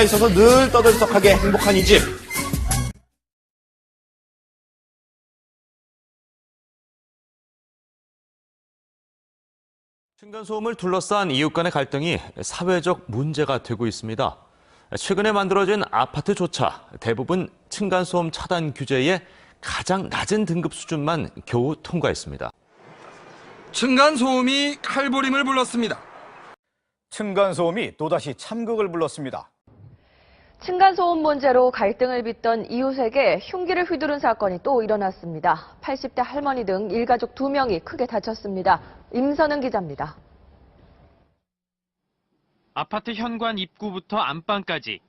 있어서 늘 떠들썩하게 행복한 이 집. 층간소음을 둘러싼 이웃 간의 갈등이 사회적 문제가 되고 있습니다. 최근에 만들어진 아파트조차 대부분 층간소음 차단 규제의 가장 낮은 등급 수준만 겨우 통과했습니다. 층간소음이 칼부림을 불렀습니다. 층간소음이 또다시 참극을 불렀습니다. 층간소음 문제로 갈등을 빚던 이웃에게 흉기를 휘두른 사건이 또 일어났습니다. 80대 할머니 등 일가족 2명이 크게 다쳤습니다. 임선은 기자입니다. 아파트 현관 입구부터 안방까지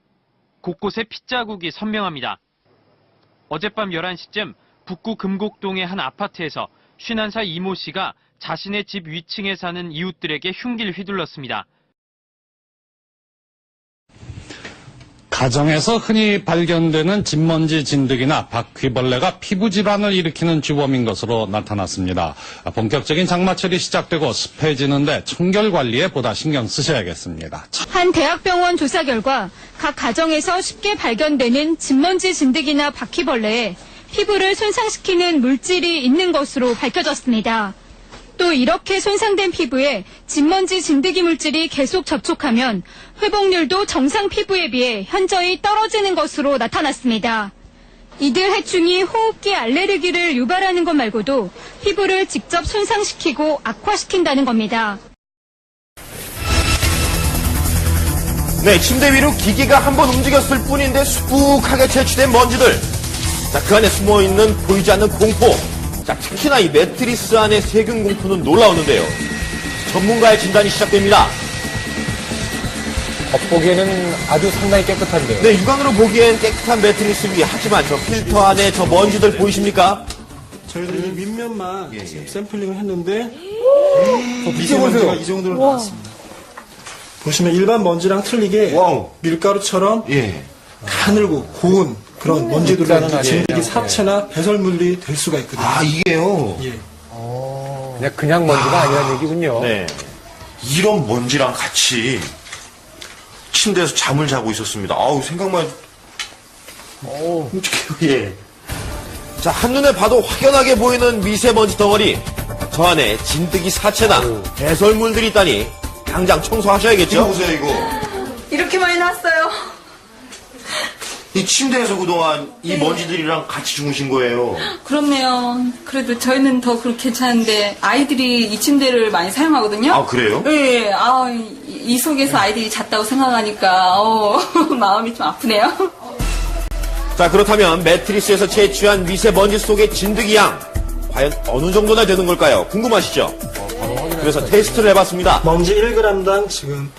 곳곳에 핏자국이 선명합니다. 어젯밤 11시쯤 북구 금곡동의 한 아파트에서 51살 이모 씨가 자신의 집 위층에 사는 이웃들에게 흉기를 휘둘렀습니다. 가정에서 흔히 발견되는 진먼지 진드기나 바퀴벌레가 피부 질환을 일으키는 주범인 것으로 나타났습니다. 본격적인 장마철이 시작되고 습해지는데 청결 관리에 보다 신경 쓰셔야겠습니다. 한 대학병원 조사 결과 각 가정에서 쉽게 발견되는 진먼지 진드기나 바퀴벌레에 피부를 손상시키는 물질이 있는 것으로 밝혀졌습니다. 또 이렇게 손상된 피부에 진먼지 진드기 물질이 계속 접촉하면 회복률도 정상 피부에 비해 현저히 떨어지는 것으로 나타났습니다. 이들 해충이 호흡기 알레르기를 유발하는 것 말고도 피부를 직접 손상시키고 악화시킨다는 겁니다. 네, 침대 위로 기계가 한번 움직였을 뿐인데 수북하게 채취된 먼지들. 자, 그 안에 숨어있는 보이지 않는 공포. 자, 특히나 이 매트리스 안의 세균 공포는 놀라웠는데요. 전문가의 진단이 시작됩니다. 겉보기에는 아주 상당히 깨끗한데요. 네, 육안으로 보기엔 깨끗한 매트리스 위. 하지만 저 필터 안에 저 먼지들 보이십니까? 저희들이 윗면만 지금 샘플링을 했는데 비춰보세요. 미세먼지가 이 정도로 나왔습니다. 보시면 일반 먼지랑 틀리게 밀가루처럼 가늘고 고운 그런 먼지들로 진드기 사체나 배설물이 될 수가 있거든요. 아, 이게요? 예. 그냥 먼지가 아니라는 얘기군요. 네. 이런 먼지랑 같이 침대에서 잠을 자고 있었습니다. 아우, 생각만. 예. 자, 한눈에 봐도 확연하게 보이는 미세먼지 덩어리. 저 안에 진드기 사체나 배설물들이 있다니 당장 청소하셔야겠죠? 이거 보세요, 이거. 이렇게 많이 났어요. 이 침대에서 그동안 이 먼지들이랑 같이 주무신 거예요. 그렇네요. 그래도 저희는 더 그렇게 괜찮은데 아이들이 이 침대를 많이 사용하거든요. 아, 그래요? 네. 이 속에서 아이들이 잤다고 생각하니까 마음이 좀 아프네요. 자, 그렇다면 매트리스에서 채취한 미세먼지 속의 진드기 양 과연 어느 정도나 되는 걸까요? 궁금하시죠? 그래서 테스트를 해봤습니다. 먼지 1g당 지금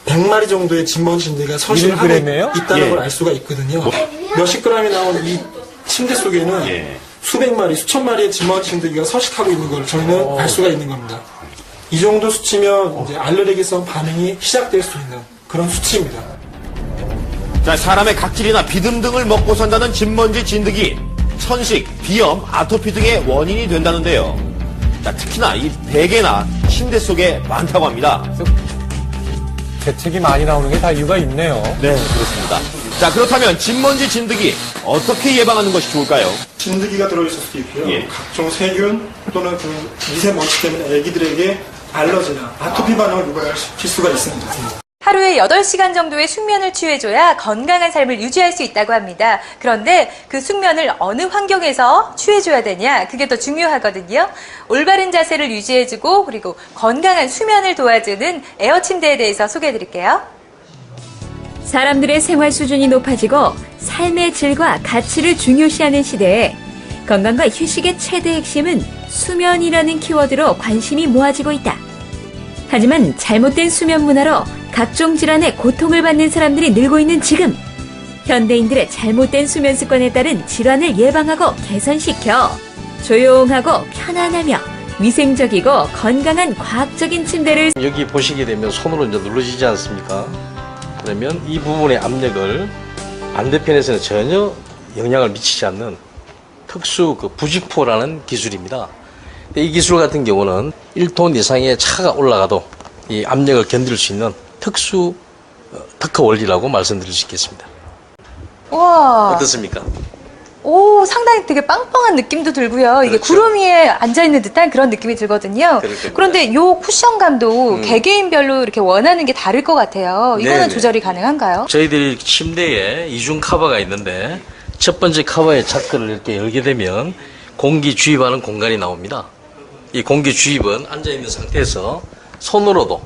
100마리 정도의 진먼지 진드기가 서식을 하고 있다는 걸 알 수가 있거든요. 몇십 g이 나온 이 침대 속에는 수백 마리, 수천 마리의 진먼지 진드기가 서식하고 있는 걸 저희는 알 수가 있는 겁니다. 이 정도 수치면 이제 알레르기성 반응이 시작될 수 있는 그런 수치입니다. 자, 사람의 각질이나 비듬 등을 먹고 산다는 진먼지 진드기. 천식, 비염, 아토피 등의 원인이 된다는데요. 자, 특히나 이 베개나 침대 속에 많다고 합니다. 재채기 많이 나오는 게 다 이유가 있네요. 네, 그렇습니다. 자, 그렇다면 진먼지 진드기 어떻게 예방하는 것이 좋을까요? 진드기가 들어있을 수도 있고요. 각종 세균 또는 그 미세먼지 때문에 아기들에게 알러지나 아토피 반응을 유발시킬 수가 있습니다. 하루에 8시간 정도의 숙면을 취해줘야 건강한 삶을 유지할 수 있다고 합니다. 그런데 그 숙면을 어느 환경에서 취해줘야 되냐, 그게 더 중요하거든요. 올바른 자세를 유지해주고 그리고 건강한 수면을 도와주는 에어 침대에 대해서 소개해드릴게요. 사람들의 생활 수준이 높아지고 삶의 질과 가치를 중요시하는 시대에 건강과 휴식의 최대 핵심은 수면이라는 키워드로 관심이 모아지고 있다. 하지만 잘못된 수면 문화로 각종 질환의 고통을 받는 사람들이 늘고 있는 지금, 현대인들의 잘못된 수면 습관에 따른 질환을 예방하고 개선시켜 조용하고 편안하며 위생적이고 건강한 과학적인 침대를 여기 보시게 되면 손으로 이제 눌러지지 않습니까? 그러면 이 부분의 압력을 반대편에서는 전혀 영향을 미치지 않는 특수 부직포라는 기술입니다. 이 기술 같은 경우는 1톤 이상의 차가 올라가도 이 압력을 견딜 수 있는 특수 특허 원리라고 말씀드릴 수 있겠습니다. 우와. 어떻습니까? 오, 상당히 되게 빵빵한 느낌도 들고요. 이게 그렇죠. 구름 위에 앉아있는 듯한 그런 느낌이 들거든요. 그렇군요. 그런데 요 쿠션감도 개개인별로 이렇게 원하는 게 다를 것 같아요. 이거는 네네. 조절이 가능한가요? 저희들이 침대에 이중 커버가 있는데 첫 번째 커버의 자크를 이렇게 열게 되면 공기 주입하는 공간이 나옵니다. 이 공기 주입은 앉아있는 상태에서 손으로도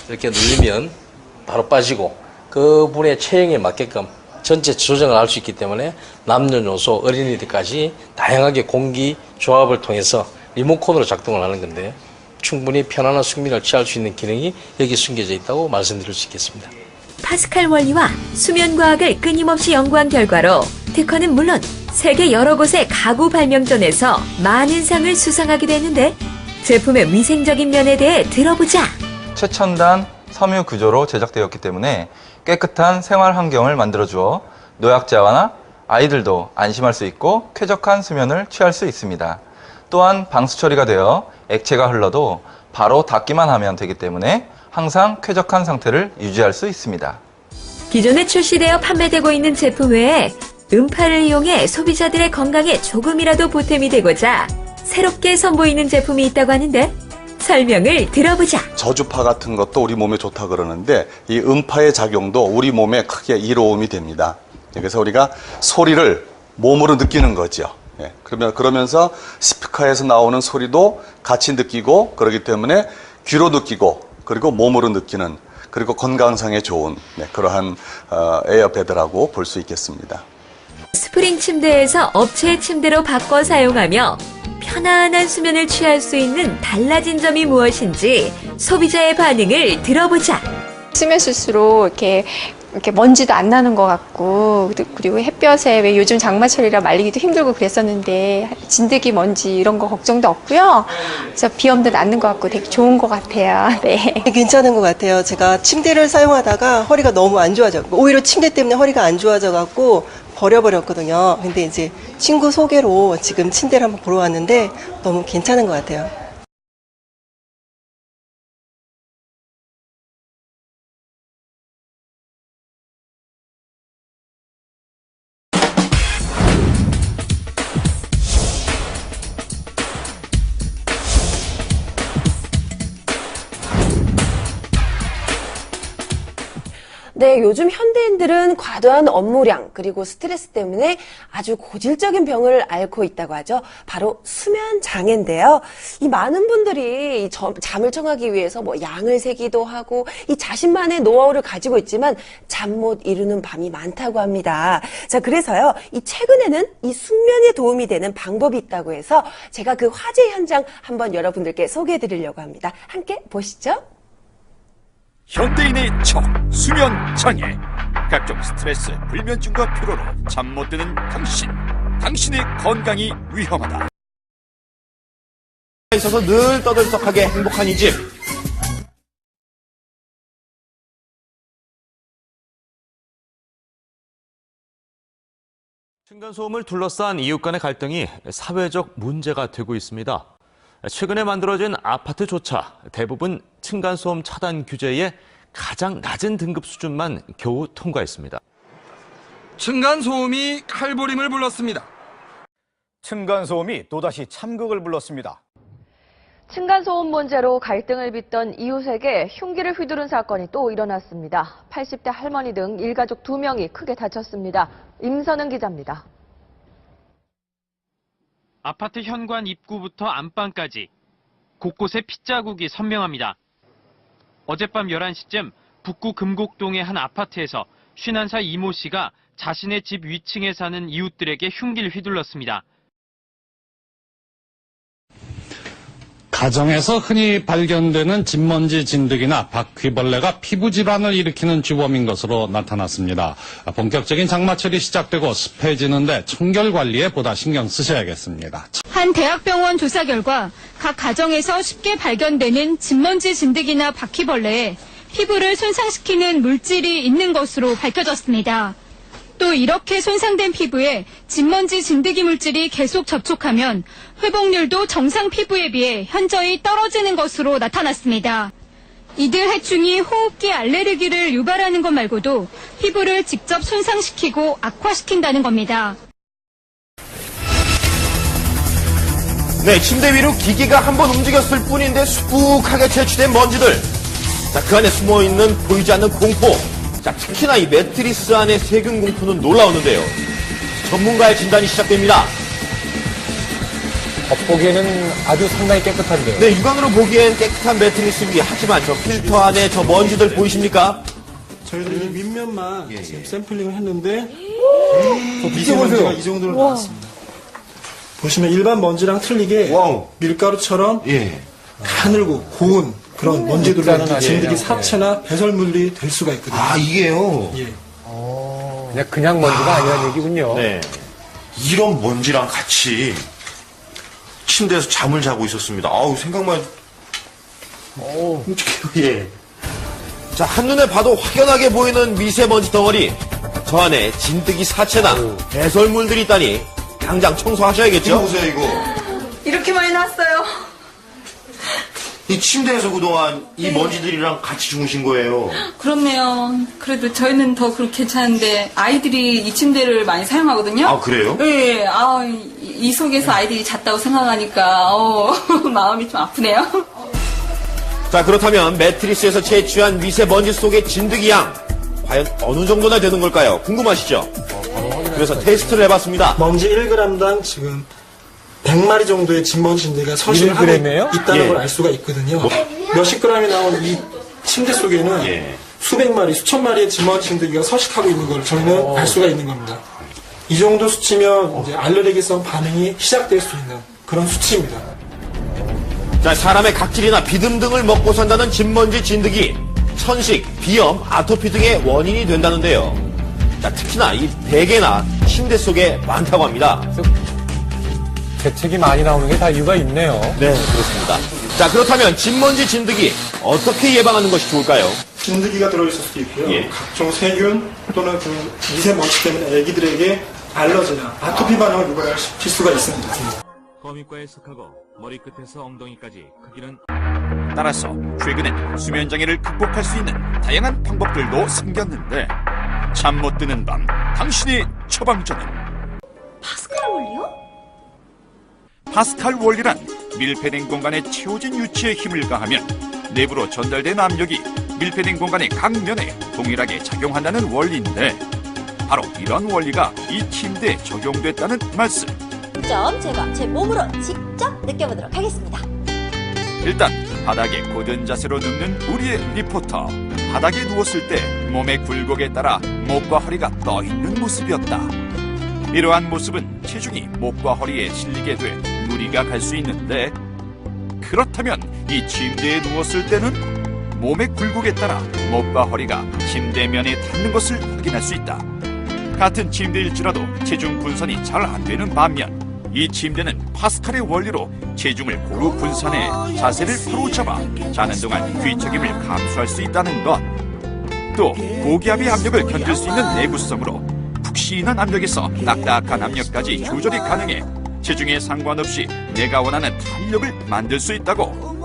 이렇게 누르면 바로 빠지고 그분의 체형에 맞게끔 전체 조정을 할 수 있기 때문에 남녀노소 어린이들까지 다양하게 공기 조합을 통해서 리모컨으로 작동을 하는 건데 충분히 편안한 숙면을 취할 수 있는 기능이 여기 숨겨져 있다고 말씀드릴 수 있겠습니다. 파스칼 원리와 수면 과학을 끊임없이 연구한 결과로 특허는 물론 세계 여러 곳의 가구 발명전에서 많은 상을 수상하기도 했는데 제품의 위생적인 면에 대해 들어보자. 최첨단 섬유 구조로 제작되었기 때문에 깨끗한 생활 환경을 만들어주어 노약자나 아이들도 안심할 수 있고 쾌적한 수면을 취할 수 있습니다. 또한 방수 처리가 되어 액체가 흘러도 바로 닦기만 하면 되기 때문에 항상 쾌적한 상태를 유지할 수 있습니다. 기존에 출시되어 판매되고 있는 제품 외에 음파를 이용해 소비자들의 건강에 조금이라도 보탬이 되고자 새롭게 선보이는 제품이 있다고 하는데 설명을 들어보자. 저주파 같은 것도 우리 몸에 좋다 그러는데 이 음파의 작용도 우리 몸에 크게 이로움이 됩니다. 그래서 우리가 소리를 몸으로 느끼는 거죠. 그러면서 스피커에서 나오는 소리도 같이 느끼고 그렇기 때문에 귀로 느끼고 그리고 몸으로 느끼는 그리고 건강상에 좋은 그러한 에어베드라고 볼 수 있겠습니다. 스프링 침대에서 업체의 침대로 바꿔 사용하며 편안한 수면을 취할 수 있는 달라진 점이 무엇인지 소비자의 반응을 들어보자. 쓰면 쓸수록 이렇게 먼지도 안 나는 것 같고 그리고 햇볕에 왜 요즘 장마철이라 말리기도 힘들고 그랬었는데 진드기 먼지 이런 거 걱정도 없고요. 그래서 비염도 낫는 것 같고 되게 좋은 것 같아요. 네. 괜찮은 것 같아요. 제가 침대를 사용하다가 허리가 너무 안 좋아졌고 오히려 침대 때문에 허리가 안 좋아져 갖고 버려버렸거든요. 근데 이제 친구 소개로 지금 침대를 한번 보러 왔는데 너무 괜찮은 것 같아요. 네, 요즘 현대인들은 과도한 업무량 그리고 스트레스 때문에 아주 고질적인 병을 앓고 있다고 하죠. 바로 수면 장애인데요. 이 많은 분들이 잠을 청하기 위해서 양을 세기도 하고 이 자신만의 노하우를 가지고 있지만 잠 못 이루는 밤이 많다고 합니다. 자, 그래서요. 이 최근에는 이 숙면에 도움이 되는 방법이 있다고 해서 제가 그 화제 현장 한번 여러분들께 소개해 드리려고 합니다. 함께 보시죠. 현대인의 적, 수면 장애. 각종 스트레스, 불면증과 피로로 잠 못 드는 당신의 건강이 위험하다. 있어서 늘 떠들썩하게 행복한 이 집. 층간소음을 둘러싼 이웃 간의 갈등이 사회적 문제가 되고 있습니다. 최근에 만들어진 아파트조차 대부분 층간소음 차단 규제의 가장 낮은 등급 수준만 겨우 통과했습니다. 층간소음이 칼부림을 불렀습니다. 층간소음이 또다시 참극을 불렀습니다. 층간소음 문제로 갈등을 빚던 이웃에게 흉기를 휘두른 사건이 또 일어났습니다. 80대 할머니 등 일가족 2명이 크게 다쳤습니다. 임선은 기자입니다. 아파트 현관 입구부터 안방까지 곳곳에 핏자국이 선명합니다. 어젯밤 11시쯤 북구 금곡동의 한 아파트에서 51살 이모 씨가 자신의 집 위층에 사는 이웃들에게 흉기를 휘둘렀습니다. 가정에서 흔히 발견되는 진먼지 진드기나 바퀴벌레가 피부 질환을 일으키는 주범인 것으로 나타났습니다. 본격적인 장마철이 시작되고 습해지는데 청결 관리에 보다 신경 쓰셔야겠습니다. 한 대학병원 조사 결과 각 가정에서 쉽게 발견되는 진먼지 진드기나 바퀴벌레에 피부를 손상시키는 물질이 있는 것으로 밝혀졌습니다. 또 이렇게 손상된 피부에 진먼지 진드기 물질이 계속 접촉하면 회복률도 정상 피부에 비해 현저히 떨어지는 것으로 나타났습니다. 이들 해충이 호흡기 알레르기를 유발하는 것 말고도 피부를 직접 손상시키고 악화시킨다는 겁니다. 네, 침대 위로 기계가 한번 움직였을 뿐인데 수북하게 채취된 먼지들. 자, 그 안에 숨어있는 보이지 않는 공포. 자, 특히나 이 매트리스 안의 세균 공포는 놀라웠는데요. 전문가의 진단이 시작됩니다. 겉보기에는 아주 상당히 깨끗한데요. 네, 육안으로 보기엔 깨끗한 매트리스 위. 하지만 저 필터 안에 저 먼지들 보이십니까? 저희들이 윗면만 지금 샘플링을 했는데 저 미세먼지가 이 정도로 나왔습니다. 보시면 일반 먼지랑 틀리게 밀가루처럼 가늘고 고운 그런 먼지들은 진드기 사체나 배설물이 될 수가 있거든요. 아, 이게요? 예. 그냥 먼지가 아니라는 얘기군요. 네. 이런 먼지랑 같이 침대에서 잠을 자고 있었습니다. 아우, 생각만. 예. 자, 한눈에 봐도 확연하게 보이는 미세먼지 덩어리. 저 안에 진드기 사체나 배설물들이 있다니 당장 청소하셔야겠죠? 이거 보세요, 이거. 이렇게 많이 났어요. 이 침대에서 그동안 이 먼지들이랑 같이 주무신 거예요. 그렇네요. 그래도 저희는 더 그렇게 괜찮은데 아이들이 이 침대를 많이 사용하거든요. 아, 그래요? 네. 이 속에서 아이들이 잤다고 생각하니까 마음이 좀 아프네요. 자, 그렇다면 매트리스에서 채취한 미세먼지 속의 진드기 양 과연 어느 정도나 되는 걸까요? 궁금하시죠? 그래서 테스트를 해봤습니다. 먼지 1g당 지금 100마리 정도의 진먼지 진드기가 서식을 하고 1g이에요? 있다는 걸 알 수가 있거든요. 몇십 g이 나온 이 침대 속에는 수백 마리, 수천 마리의 진먼지 진드기가 서식하고 있는 걸 저희는 알 수가 있는 겁니다. 이 정도 수치면 이제 알레르기성 반응이 시작될 수 있는 그런 수치입니다. 자, 사람의 각질이나 비듬 등을 먹고 산다는 진먼지 진드기. 천식, 비염, 아토피 등의 원인이 된다는데요. 자, 특히나 이 베개나 침대 속에 많다고 합니다. 재채기 많이 나오는 게 다 이유가 있네요. 네, 그렇습니다. 자, 그렇다면 진먼지 진드기 어떻게 예방하는 것이 좋을까요? 진드기가 들어있을 수도 있고요. 각종 세균 또는 그 미세먼지 때문에 아기들에게 알러지나 아토피 반응을 유발시킬 수가 있습니다. 거미과에 속하고 머리끝에서 엉덩이까지 크기는 따라서 최근엔 수면장애를 극복할 수 있는 다양한 방법들도 생겼는데 잠 못 드는 밤 당신의 처방전은 파스칼 원리요? 파스칼 원리란 밀폐된 공간에 채워진 유치의 힘을 가하면 내부로 전달된 압력이 밀폐된 공간의 각 면에 동일하게 작용한다는 원리인데 바로 이런 원리가 이 침대에 적용됐다는 말씀. 점 제가 제 몸으로 직접 느껴보도록 하겠습니다. 일단 바닥에 곧은 자세로 눕는 우리의 리포터. 바닥에 누웠을 때 몸의 굴곡에 따라 목과 허리가 떠 있는 모습이었다. 이러한 모습은 체중이 목과 허리에 실리게 돼 무리가 갈 수 있는데 그렇다면 이 침대에 누웠을 때는 몸의 굴곡에 따라 목과 허리가 침대면에 닿는 것을 확인할 수 있다. 같은 침대일지라도 체중 분산이 잘 안 되는 반면 이 침대는 파스칼의 원리로 체중을 고루 분산해 자세를 바로 잡아 자는 동안 뒤척임을 감수할 수 있다는 것. 또 고기압의 압력을 견딜 수 있는 내구성으로 푹신한 압력에서 딱딱한 압력까지 조절이 가능해 체중에 상관없이 내가 원하는 탄력을 만들 수 있다고.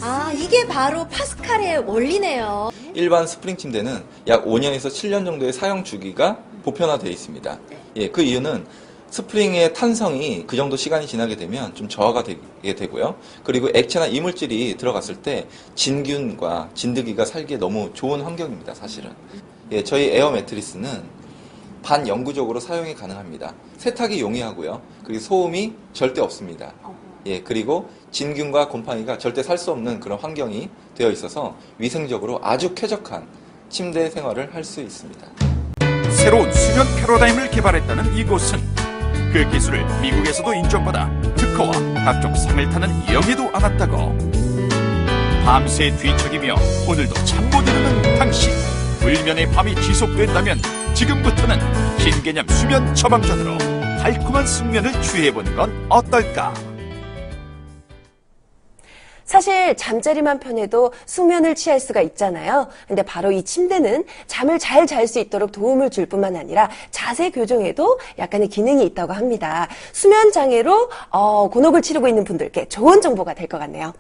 아, 이게 바로 파스칼의 원리네요. 일반 스프링 침대는 약 5년에서 7년 정도의 사용 주기가 보편화되어 있습니다. 예, 그 이유는 스프링의 탄성이 그 정도 시간이 지나게 되면 좀 저하가 되게 되고요. 그리고 액체나 이물질이 들어갔을 때 진균과 진드기가 살기에 너무 좋은 환경입니다, 사실은. 예, 저희 에어 매트리스는 반영구적으로 사용이 가능합니다. 세탁이 용이하고요. 그리고 소음이 절대 없습니다. 예, 그리고 진균과 곰팡이가 절대 살 수 없는 그런 환경이 되어 있어서 위생적으로 아주 쾌적한 침대 생활을 할 수 있습니다. 새로운 수면 패러다임을 개발했다는 이곳은 그 기술을 미국에서도 인정받아 특허와 각종 상을 타는 영예도 안았다고. 밤새 뒤척이며 오늘도 잠 못 이루는 당신. 불면의 밤이 지속된다면 지금부터는 신개념 수면 처방전으로 달콤한 숙면을 취해보는 건 어떨까? 사실 잠자리만 편해도 숙면을 취할 수가 있잖아요. 근데 바로 이 침대는 잠을 잘 잘 수 있도록 도움을 줄 뿐만 아니라 자세 교정에도 약간의 기능이 있다고 합니다. 수면 장애로 곤혹을 치르고 있는 분들께 좋은 정보가 될 것 같네요.